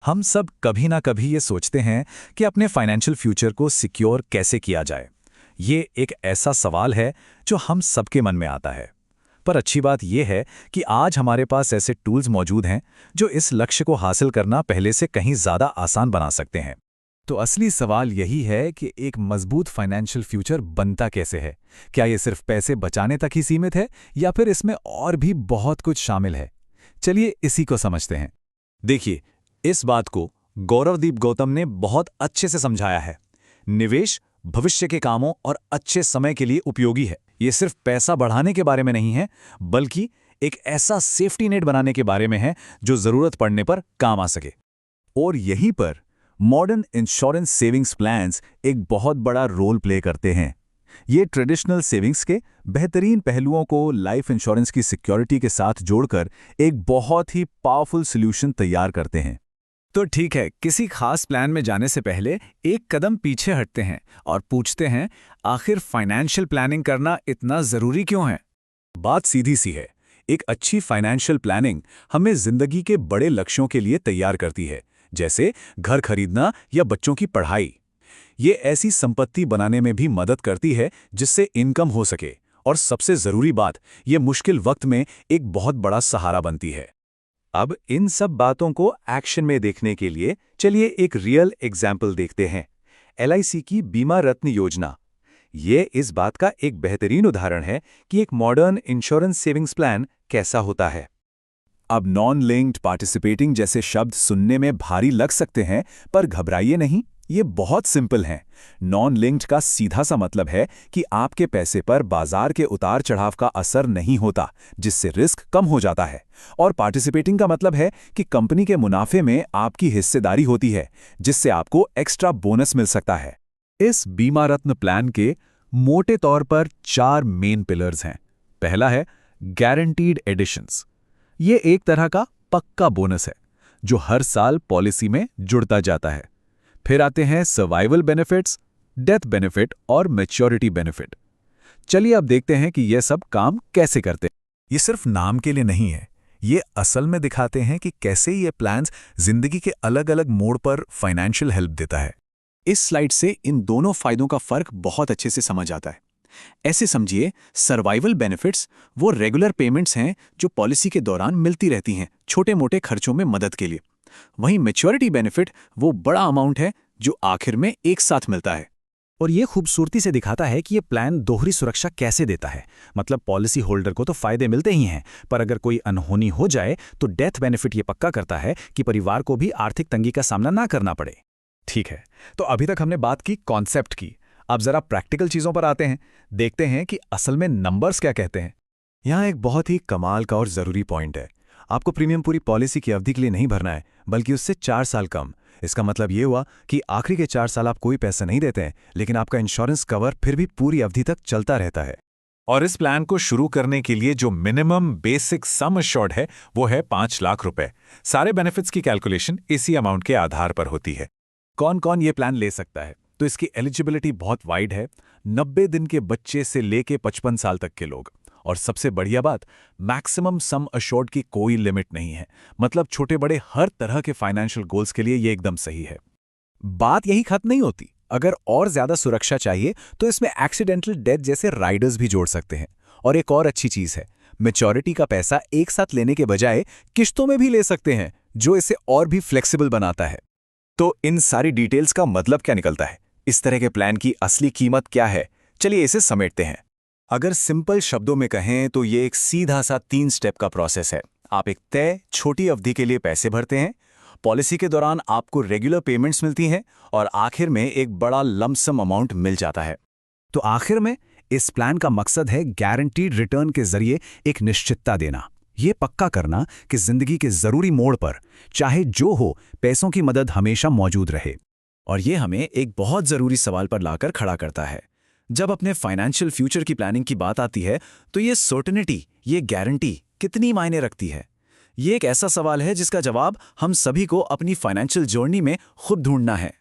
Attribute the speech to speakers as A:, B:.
A: हम सब कभी ना कभी ये सोचते हैं कि अपने फाइनेंशियल फ्यूचर को सिक्योर कैसे किया जाए। ये एक ऐसा सवाल है जो हम सबके मन में आता है। पर अच्छी बात यह है कि आज हमारे पास ऐसे टूल्स मौजूद हैं जो इस लक्ष्य को हासिल करना पहले से कहीं ज़्यादा आसान बना सकते हैं। तो असली सवाल यही है कि एक मजबूत फाइनेंशियल फ्यूचर बनता कैसे है। क्या ये सिर्फ पैसे बचाने तक ही सीमित है या फिर इसमें और भी बहुत कुछ शामिल है? चलिए इसी को समझते हैं। देखिए, इस बात को गौरवदीप गौतम ने बहुत अच्छे से समझाया है। निवेश भविष्य के कामों और अच्छे समय के लिए उपयोगी है। ये सिर्फ पैसा बढ़ाने के बारे में नहीं है, बल्कि एक ऐसा सेफ्टी नेट बनाने के बारे में है जो जरूरत पड़ने पर काम आ सके। और यहीं पर मॉडर्न इंश्योरेंस सेविंग्स प्लान्स एक बहुत बड़ा रोल प्ले करते हैं। ये ट्रेडिशनल सेविंग्स के बेहतरीन पहलुओं को लाइफ इंश्योरेंस की सिक्योरिटी के साथ जोड़कर एक बहुत ही पावरफुल सॉल्यूशन तैयार करते हैं। तो ठीक है, किसी खास प्लान में जाने से पहले एक कदम पीछे हटते हैं और पूछते हैं, आखिर फाइनेंशियल प्लानिंग करना इतना ज़रूरी क्यों है? बात सीधी सी है। एक अच्छी फाइनेंशियल प्लानिंग हमें ज़िंदगी के बड़े लक्ष्यों के लिए तैयार करती है, जैसे घर खरीदना या बच्चों की पढ़ाई। ये ऐसी संपत्ति बनाने में भी मदद करती है जिससे इनकम हो सके, और सबसे ज़रूरी बात, ये मुश्किल वक्त में एक बहुत बड़ा सहारा बनती है। अब इन सब बातों को एक्शन में देखने के लिए चलिए एक रियल एग्जाम्पल देखते हैं। एलआईसी की बीमा रत्न योजना। ये इस बात का एक बेहतरीन उदाहरण है कि एक मॉडर्न इंश्योरेंस सेविंग्स प्लान कैसा होता है। अब नॉन लिंक्ड पार्टिसिपेटिंग जैसे शब्द सुनने में भारी लग सकते हैं, पर घबराइए नहीं, ये बहुत सिंपल हैं। नॉन लिंक्ड का सीधा सा मतलब है कि आपके पैसे पर बाजार के उतार चढ़ाव का असर नहीं होता, जिससे रिस्क कम हो जाता है। और पार्टिसिपेटिंग का मतलब है कि कंपनी के मुनाफे में आपकी हिस्सेदारी होती है, जिससे आपको एक्स्ट्रा बोनस मिल सकता है। इस बीमा रत्न प्लान के मोटे तौर पर 4 मेन पिलर्स हैं। पहला है गारंटीड एडिशंस। ये एक तरह का पक्का बोनस है जो हर साल पॉलिसी में जुड़ता जाता है। फिर आते हैं सर्वाइवल बेनिफिट्स, डेथ बेनिफिट और मैच्योरिटी बेनिफिट। चलिए अब देखते हैं कि ये सब काम कैसे करते हैं। ये सिर्फ नाम के लिए नहीं है, ये असल में दिखाते हैं कि कैसे ये प्लान्स जिंदगी के अलग अलग मोड़ पर फाइनेंशियल हेल्प देता है। इस स्लाइड से इन दोनों फायदों का फर्क बहुत अच्छे से समझ आता है। ऐसे समझिए, सर्वाइवल बेनिफिट्स वो रेगुलर पेमेंट्स हैं जो पॉलिसी के दौरान मिलती रहती हैं, छोटे मोटे खर्चों में मदद के लिए। वहीं मैच्योरिटी बेनिफिट वो बड़ा अमाउंट है जो आखिर में एक साथ मिलता है। और ये खूबसूरती से दिखाता है कि ये प्लान दोहरी सुरक्षा कैसे देता है। मतलब पॉलिसी होल्डर को तो फायदे मिलते ही हैं, पर अगर कोई अनहोनी हो जाए तो डेथ बेनिफिट ये पक्का करता है कि परिवार को भी आर्थिक तंगी का सामना ना करना पड़े। ठीक है, तो अभी तक हमने बात की कॉन्सेप्ट की। अब जरा प्रैक्टिकल चीजों पर आते हैं, देखते हैं कि असल में नंबर्स क्या कहते हैं। यहाँ एक बहुत ही कमाल का और जरूरी पॉइंट है। आपको प्रीमियम पूरी पॉलिसी की अवधि के लिए नहीं भरना है, बल्कि उससे 4 साल कम। इसका मतलब ये हुआ कि आखिरी के 4 साल आप कोई पैसा नहीं देते हैं, लेकिन आपका इंश्योरेंस कवर फिर भी पूरी अवधि तक चलता रहता है। और इस प्लान को शुरू करने के लिए जो मिनिमम बेसिक सम अश्योर्ड है वो है 5 लाख रुपए। सारे बेनिफिट्स की कैलकुलेशन इसी अमाउंट के आधार पर होती है। कौन कौन ये प्लान ले सकता है? तो इसकी एलिजिबिलिटी बहुत वाइड है। 90 दिन के बच्चे से लेके 55 साल तक के लोग। और सबसे बढ़िया बात, मैक्सिमम सम अश्योर्ड की कोई लिमिट नहीं है। मतलब छोटे बड़े हर तरह के फाइनेंशियल गोल्स के लिए ये एकदम सही है। बात यही खत्म नहीं होती। अगर और ज्यादा सुरक्षा चाहिए तो इसमें एक्सीडेंटल डेथ जैसे राइडर्स भी जोड़ सकते हैं। और एक और अच्छी चीज है, मैच्योरिटी का पैसा एक साथ लेने के बजाय किश्तों में भी ले सकते हैं, जो इसे और भी फ्लेक्सिबल बनाता है। तो इन सारी डिटेल्स का मतलब क्या निकलता है? इस तरह के प्लान की असली कीमत क्या है? चलिए इसे समेटते हैं। अगर सिंपल शब्दों में कहें तो ये एक सीधा सा 3 स्टेप का प्रोसेस है। आप एक तय छोटी अवधि के लिए पैसे भरते हैं, पॉलिसी के दौरान आपको रेगुलर पेमेंट्स मिलती हैं, और आखिर में एक बड़ा लमसम अमाउंट मिल जाता है। तो आखिर में इस प्लान का मकसद है गारंटीड रिटर्न के जरिए एक निश्चितता देना। ये पक्का करना कि जिंदगी के जरूरी मोड़ पर चाहे जो हो, पैसों की मदद हमेशा मौजूद रहे। और ये हमें एक बहुत जरूरी सवाल पर लाकर खड़ा करता है। जब अपने फाइनेंशियल फ्यूचर की प्लानिंग की बात आती है तो ये सर्टेनिटी, ये गारंटी कितनी मायने रखती है? ये एक ऐसा सवाल है जिसका जवाब हम सभी को अपनी फाइनेंशियल जर्नी में खुद ढूंढना है।